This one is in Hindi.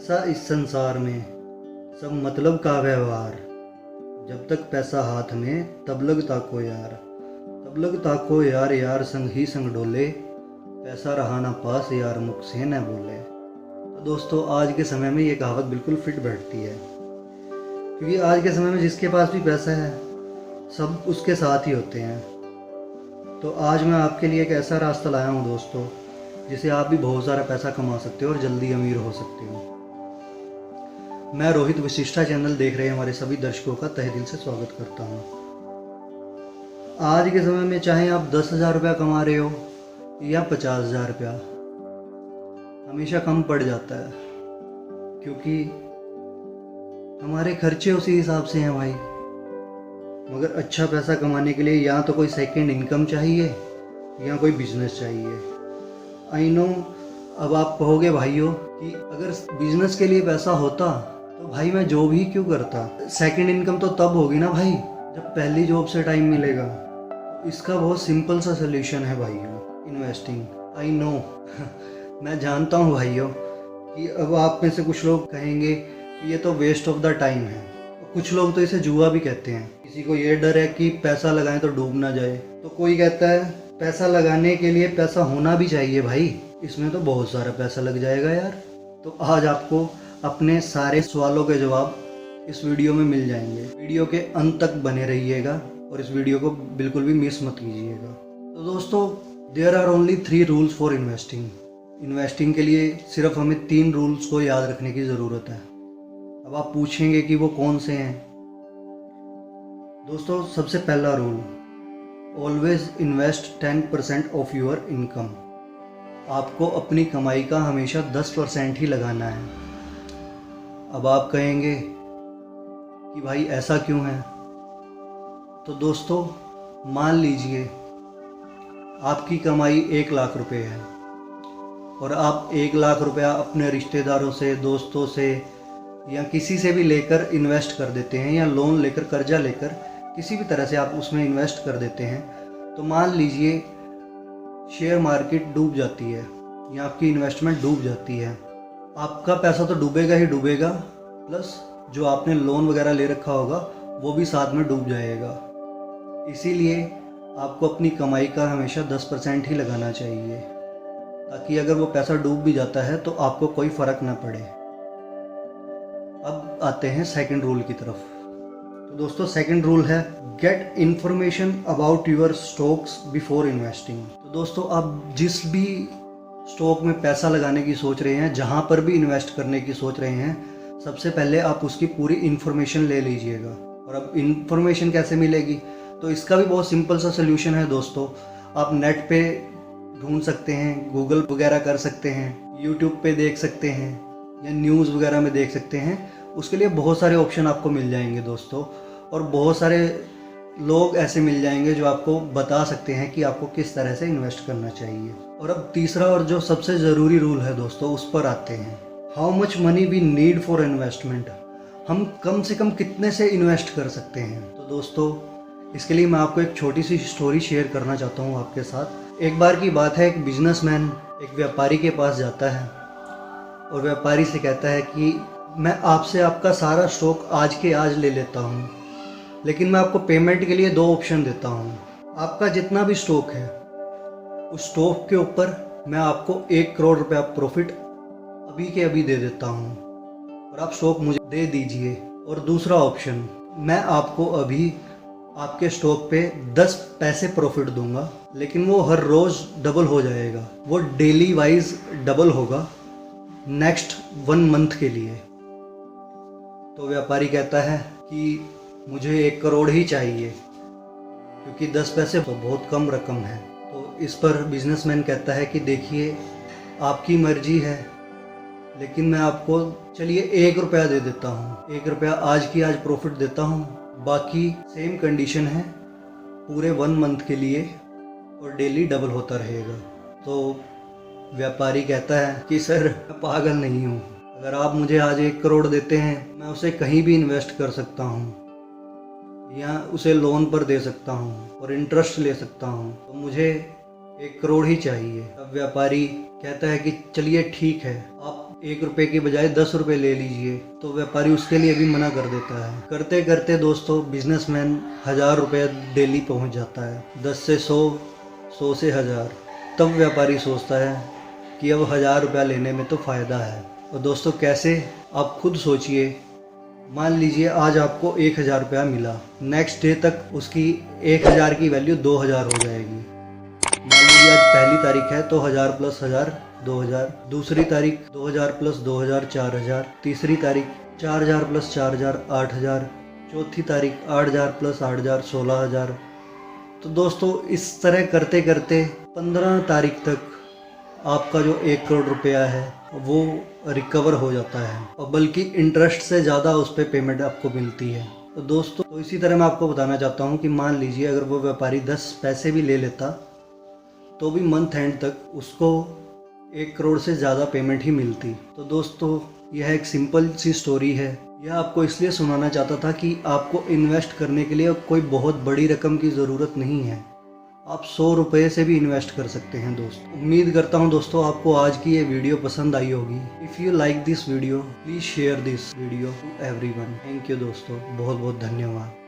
पैसा इस संसार में सब मतलब का व्यवहार। जब तक पैसा हाथ में तब लग ताको यार, तब लग ताको यार, यार संग ही संग डोले। पैसा रहा ना पास यार मुख से न बोले। तो दोस्तों, आज के समय में ये कहावत बिल्कुल फिट बैठती है, क्योंकि आज के समय में जिसके पास भी पैसा है सब उसके साथ ही होते हैं। तो आज मैं आपके लिए एक ऐसा रास्ता लाया हूँ दोस्तों, जिसे आप भी बहुत सारा पैसा कमा सकते हो और जल्दी अमीर हो सकते हो। मैं रोहित वशिष्ठा चैनल देख रहे हमारे सभी दर्शकों का तहे दिल से स्वागत करता हूँ। आज के समय में चाहे आप 10,000 रुपया कमा रहे हो या 50,000 रुपया, हमेशा कम पड़ जाता है, क्योंकि हमारे खर्चे उसी हिसाब से हैं भाई। मगर अच्छा पैसा कमाने के लिए या तो कोई सेकंड इनकम चाहिए या कोई बिजनेस चाहिए। आई नो, अब आप कहोगे भाइयों कि अगर बिजनेस के लिए पैसा होता तो भाई मैं जॉब ही क्यों करता। सेकंड इनकम तो तब होगी ना भाई जब पहली जॉब से टाइम मिलेगा। इसका बहुत सिंपल सा सोल्यूशन है भाइयों, इन्वेस्टिंग। आई नो मैं जानता हूँ भाइयों कि अब आप में से कुछ लोग कहेंगे कि ये तो वेस्ट ऑफ द टाइम है, कुछ लोग तो इसे जुआ भी कहते हैं। किसी को ये डर है कि पैसा लगाएं तो डूब ना जाए, तो कोई कहता है पैसा लगाने के लिए पैसा होना भी चाहिए भाई, इसमें तो बहुत सारा पैसा लग जाएगा यार। तो आज आपको अपने सारे सवालों के जवाब इस वीडियो में मिल जाएंगे। वीडियो के अंत तक बने रहिएगा और इस वीडियो को बिल्कुल भी मिस मत कीजिएगा। तो दोस्तों, there are only 3 rules for investing. Investing के लिए सिर्फ हमें 3 रूल्स को याद रखने की ज़रूरत है। अब आप पूछेंगे कि वो कौन से हैं। दोस्तों, सबसे पहला rule, always invest 10% of your income. आपको अपनी कमाई का हमेशा 10% ही लगाना है। अब आप कहेंगे कि भाई ऐसा क्यों है। तो दोस्तों, मान लीजिए आपकी कमाई 1 लाख रुपए है और आप 1 लाख रुपया अपने रिश्तेदारों से, दोस्तों से या किसी से भी लेकर इन्वेस्ट कर देते हैं, या लोन लेकर, कर्जा लेकर किसी भी तरह से आप उसमें इन्वेस्ट कर देते हैं। तो मान लीजिए शेयर मार्केट डूब जाती है या आपकी इन्वेस्टमेंट डूब जाती है। आपका पैसा तो डूबेगा ही डूबेगा, प्लस जो आपने लोन वगैरह ले रखा होगा वो भी साथ में डूब जाएगा। इसीलिए आपको अपनी कमाई का हमेशा 10% ही लगाना चाहिए, ताकि अगर वो पैसा डूब भी जाता है तो आपको कोई फ़र्क ना पड़े। अब आते हैं सेकंड रूल की तरफ। तो दोस्तों, सेकंड रूल है get information about your stocks before investing. तो दोस्तों, आप जिस भी स्टॉक में पैसा लगाने की सोच रहे हैं, जहां पर भी इन्वेस्ट करने की सोच रहे हैं, सबसे पहले आप उसकी पूरी इन्फॉर्मेशन ले लीजिएगा। और अब इन्फॉर्मेशन कैसे मिलेगी, तो इसका भी बहुत सिंपल सा सोल्यूशन है दोस्तों। आप नेट पे ढूंढ सकते हैं, गूगल वगैरह कर सकते हैं, यूट्यूब पे देख सकते हैं या न्यूज़ वगैरह में देख सकते हैं। उसके लिए बहुत सारे ऑप्शन आपको मिल जाएंगे दोस्तों, और बहुत सारे लोग ऐसे मिल जाएंगे जो आपको बता सकते हैं कि आपको किस तरह से इन्वेस्ट करना चाहिए। और अब तीसरा और जो सबसे ज़रूरी रूल है दोस्तों, उस पर आते हैं। How much money we need for investment. हम कम से कम कितने से इन्वेस्ट कर सकते हैं। तो दोस्तों, इसके लिए मैं आपको एक छोटी सी स्टोरी शेयर करना चाहता हूँ आपके साथ। एक बार की बात है, एक बिजनेसमैन एक व्यापारी के पास जाता है और व्यापारी से कहता है कि मैं आपसे आपका सारा स्टॉक आज के आज ले लेता हूँ, लेकिन मैं आपको पेमेंट के लिए 2 ऑप्शन देता हूँ। आपका जितना भी स्टॉक है, उस स्टॉक के ऊपर मैं आपको 1 करोड़ रुपया प्रॉफिट अभी के अभी दे देता हूँ और आप स्टॉक मुझे दे दीजिए। और दूसरा ऑप्शन, मैं आपको अभी आपके स्टॉक पे 10 पैसे प्रॉफिट दूंगा, लेकिन वो हर रोज़ डबल हो जाएगा, वो डेली वाइज डबल होगा नेक्स्ट 1 मंथ के लिए। तो व्यापारी कहता है कि मुझे 1 करोड़ ही चाहिए, क्योंकि 10 पैसे तो बहुत कम रकम है। तो इस पर बिजनेसमैन कहता है कि देखिए, आपकी मर्जी है, लेकिन मैं आपको चलिए 1 रुपया दे देता हूँ। 1 रुपया आज की आज प्रॉफिट देता हूँ, बाकी सेम कंडीशन है पूरे 1 मंथ के लिए और डेली डबल होता रहेगा। तो व्यापारी कहता है कि सर, मैं पागल नहीं हूँ। अगर आप मुझे आज 1 करोड़ देते हैं, मैं उसे कहीं भी इन्वेस्ट कर सकता हूँ या उसे लोन पर दे सकता हूँ और इंटरेस्ट ले सकता हूँ। तो मुझे 1 करोड़ ही चाहिए। अब व्यापारी कहता है कि चलिए ठीक है, आप 1 रुपये की बजाय 10 रुपये ले लीजिए, तो व्यापारी उसके लिए भी मना कर देता है। करते करते दोस्तों बिजनेसमैन 1000 रुपये डेली पहुंच जाता है, 10 से 100, 100 से 1000। तब व्यापारी सोचता है कि अब 1000 रुपया लेने में तो फ़ायदा है। और दोस्तों कैसे, आप खुद सोचिए। मान लीजिए आज आपको 1000 रुपया मिला, नेक्स्ट डे तक उसकी 1000 की वैल्यू 2000 हो जाएगी। मान लीजिए आज पहली तारीख है तो 1000 प्लस 1000 2000, दूसरी तारीख 2000 प्लस 2000 4000, तीसरी तारीख 4000 प्लस 4000 8000, चौथी तारीख 8000 प्लस 8000 16000। तो दोस्तों इस तरह करते करते 15 तारीख तक आपका जो 1 करोड़ रुपया है वो रिकवर हो जाता है, और बल्कि इंटरेस्ट से ज़्यादा उस पर पेमेंट आपको मिलती है। तो दोस्तों तो इसी तरह मैं आपको बताना चाहता हूँ कि मान लीजिए अगर वो व्यापारी 10 पैसे भी ले लेता तो भी मंथ एंड तक उसको 1 करोड़ से ज़्यादा पेमेंट ही मिलती। तो दोस्तों यह एक सिंपल सी स्टोरी है। यह आपको इसलिए सुनाना चाहता था कि आपको इन्वेस्ट करने के लिए कोई बहुत बड़ी रकम की ज़रूरत नहीं है, आप 100 रुपये से भी इन्वेस्ट कर सकते हैं दोस्तों। उम्मीद करता हूं दोस्तों आपको आज की ये वीडियो पसंद आई होगी। If you like this video please share this video to everyone. Thank you दोस्तों, बहुत बहुत धन्यवाद।